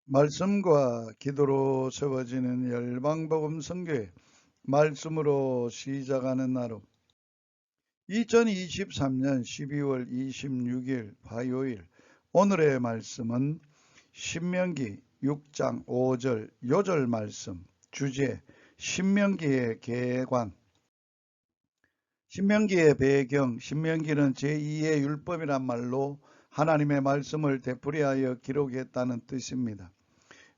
말씀과 기도로 세워지는 열방복음 선교회 말씀으로 시작하는 나로 2023년 12월 26일 화요일 오늘의 말씀은 신명기 6장 5절 요절 말씀 주제 신명기의 개관. 신명기의 배경, 신명기는 제2의 율법이란 말로 하나님의 말씀을 되풀이하여 기록했다는 뜻입니다.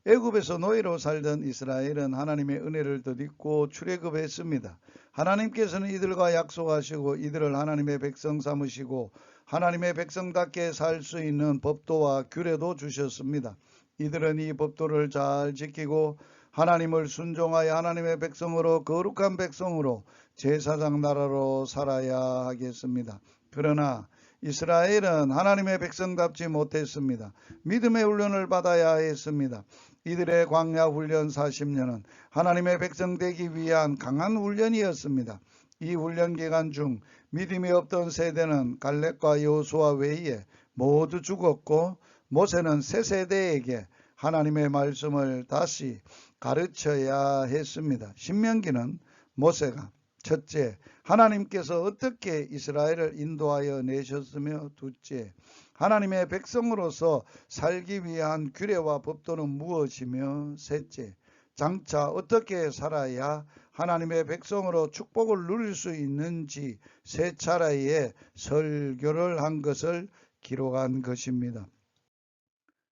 애굽에서 노예로 살던 이스라엘은 하나님의 은혜를 덧입고 출애굽했습니다. 하나님께서는 이들과 약속하시고 이들을 하나님의 백성 삼으시고 하나님의 백성답게 살 수 있는 법도와 규례도 주셨습니다. 이들은 이 법도를 잘 지키고 하나님을 순종하여 하나님의 백성으로 거룩한 백성으로 제사장 나라로 살아야 하겠습니다. 그러나 이스라엘은 하나님의 백성답지 못했습니다. 믿음의 훈련을 받아야 했습니다. 이들의 광야 훈련 40년은 하나님의 백성 되기 위한 강한 훈련이었습니다. 이 훈련 기간 중 믿음이 없던 세대는 갈렙과 여호수아 외에 모두 죽었고 모세는 새 세대에게 하나님의 말씀을 다시 가르쳐야 했습니다. 신명기는 모세가 첫째, 하나님께서 어떻게 이스라엘을 인도하여 내셨으며 둘째, 하나님의 백성으로서 살기 위한 규례와 법도는 무엇이며 셋째, 장차 어떻게 살아야 하나님의 백성으로 축복을 누릴 수 있는지 세 차례의 설교를 한 것을 기록한 것입니다.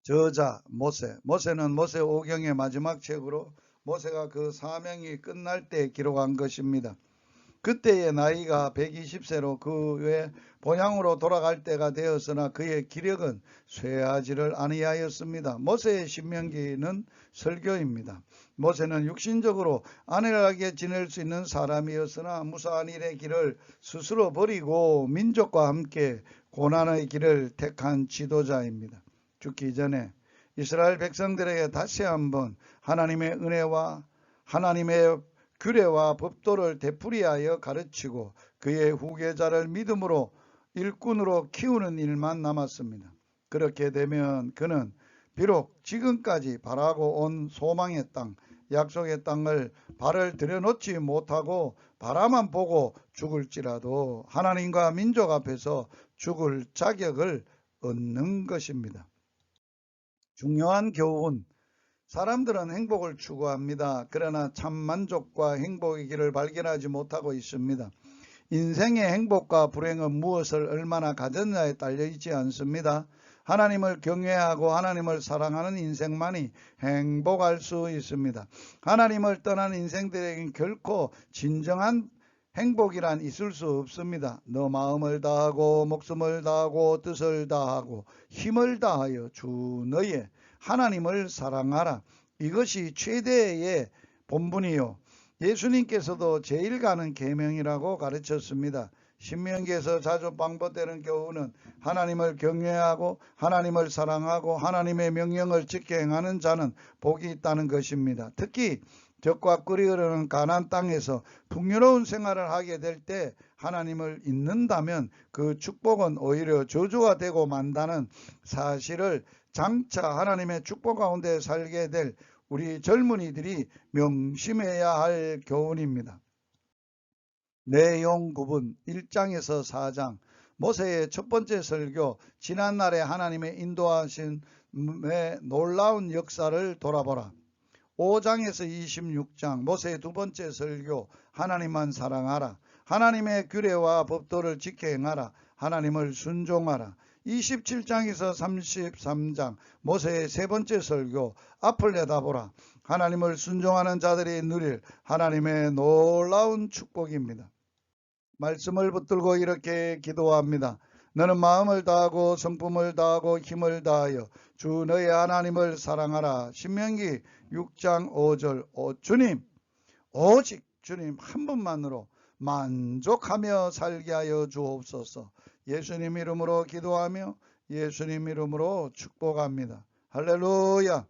저자 모세는 모세오경의 마지막 책으로 모세가 그 사명이 끝날 때 기록한 것입니다. 그때의 나이가 120세로 그 외 본향으로 돌아갈 때가 되었으나 그의 기력은 쇠하지를 아니하였습니다. 모세의 신명기는 설교입니다. 모세는 육신적으로 안일하게 지낼 수 있는 사람이었으나 무사한 일의 길을 스스로 버리고 민족과 함께 고난의 길을 택한 지도자입니다. 죽기 전에 이스라엘 백성들에게 다시 한번 하나님의 은혜와 하나님의 규례와 법도를 되풀이하여 가르치고 그의 후계자를 믿음으로 일꾼으로 키우는 일만 남았습니다. 그렇게 되면 그는 비록 지금까지 바라고 온 소망의 땅, 약속의 땅을 발을 들여놓지 못하고 바라만 보고 죽을지라도 하나님과 민족 앞에서 죽을 자격을 얻는 것입니다. 중요한 교훈. 사람들은 행복을 추구합니다. 그러나 참 만족과 행복의 길을 발견하지 못하고 있습니다. 인생의 행복과 불행은 무엇을 얼마나 가졌냐에 딸려 있지 않습니다. 하나님을 경외하고 하나님을 사랑하는 인생만이 행복할 수 있습니다. 하나님을 떠난 인생들에겐 결코 진정한 행복이란 있을 수 없습니다. 너 마음을 다하고 목숨을 다하고 뜻을 다하고 힘을 다하여 주 너의 하나님을 사랑하라. 이것이 최대의 본분이요. 예수님께서도 제일 가는 계명이라고 가르쳤습니다. 신명기에서 자주 반복되는 교훈은 하나님을 경외하고 하나님을 사랑하고 하나님의 명령을 지켜 행하는 자는 복이 있다는 것입니다. 특히 젖과 꿀이 흐르는 가나안 땅에서 풍요로운 생활을 하게 될 때 하나님을 잊는다면 그 축복은 오히려 저주가 되고 만다는 사실을 장차 하나님의 축복 가운데 살게 될 우리 젊은이들이 명심해야 할 교훈입니다. 내용 부분 1장에서 4장 모세의 첫 번째 설교, 지난날에 하나님의 인도하신 놀라운 역사를 돌아보라. 5장에서 26장 모세의 두 번째 설교, 하나님만 사랑하라. 하나님의 규례와 법도를 지켜 행하라. 하나님을 순종하라. 27장에서 33장 모세의 세 번째 설교, 앞을 내다보라. 하나님을 순종하는 자들이 누릴 하나님의 놀라운 축복입니다. 말씀을 붙들고 이렇게 기도합니다. 너는 마음을 다하고 성품을 다하고 힘을 다하여 주 너의 하나님을 사랑하라. 신명기 6장 5절. 주님, 오직 주님 한 분만으로 만족하며 살게 하여 주옵소서. 예수님 이름으로 기도하며 예수님 이름으로 축복합니다. 할렐루야.